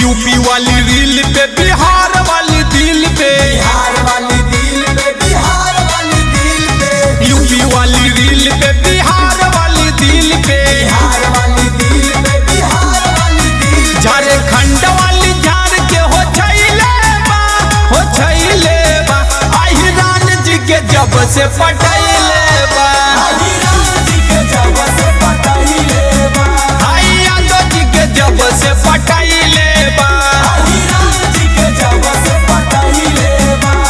UP वाली reel पे बिहार वाली दिल पे, बिहार वाली दिल पे, बिहार वाली दिल पे, यूपी वाली रील पे बिहार वाली दिल पे, बिहार वाली दिल पे, बिहार वाली दिल पे। झारखंड वाली झार के हो छैले बा अहिरान जी के जब से पटैले बा, अहिरान जी के जब से पटैले बा, यादव जी के जब से पटैले बा, अहिरान जी के जब से पटैले बा।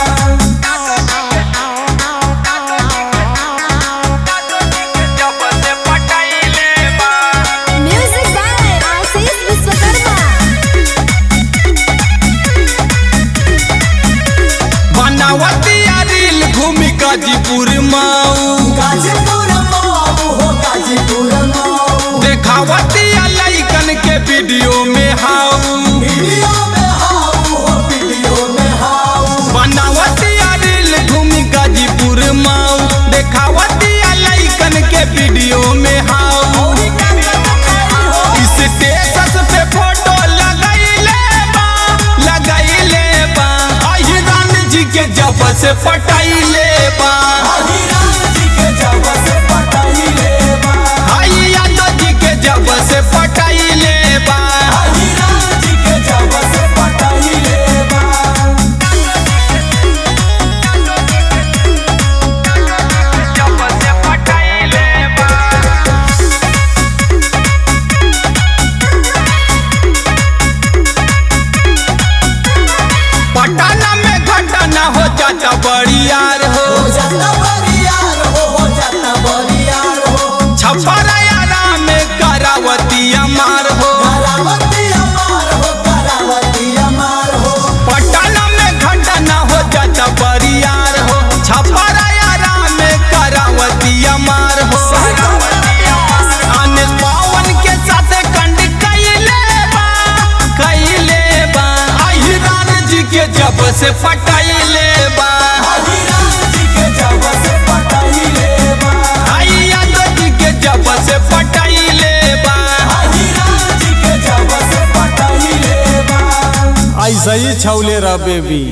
Music by Ashish Vishwakarma. बनावती रील घूमी गाजीपुर माऊ, गाजीपुर माऊ हो गाजीपुर माऊ, देखावती लइकन के वीडियो में हाउ, वीडियो में हाउ हो वीडियो में हाउ, बनावती रील घूमी गाजीपुर माऊ, देखावती लइकन के वीडियो में हाउ, इस स्टेटस पे फोटो लगैले बा अहिरान जी के जब से पटैले बा, अहिरान जी के जब से पटैले बा, यादव जी के जब से पटैले बा, अहिरान जी के जब से पटैले बा। पटना में घटना हो जाता बड़ियार हो, हो जाता बरियार हो जाता बरियार हो, छपराया में करावती अमार हो, करावती अमार हो, करावती अमार हो, पटना में घटना हो जाता बड़ियार हो, छपराया में करावती अमार हो, अनिल पवन के साथ कंड कैले बा अहिरान जी के जब से पटैले बा, अहिरान जी के जब से पटैले बा, यादव जी के जब से पटैले बा, अहिरान जी के जब से पटैले बा। ऐसा ही छौले रह बेबी।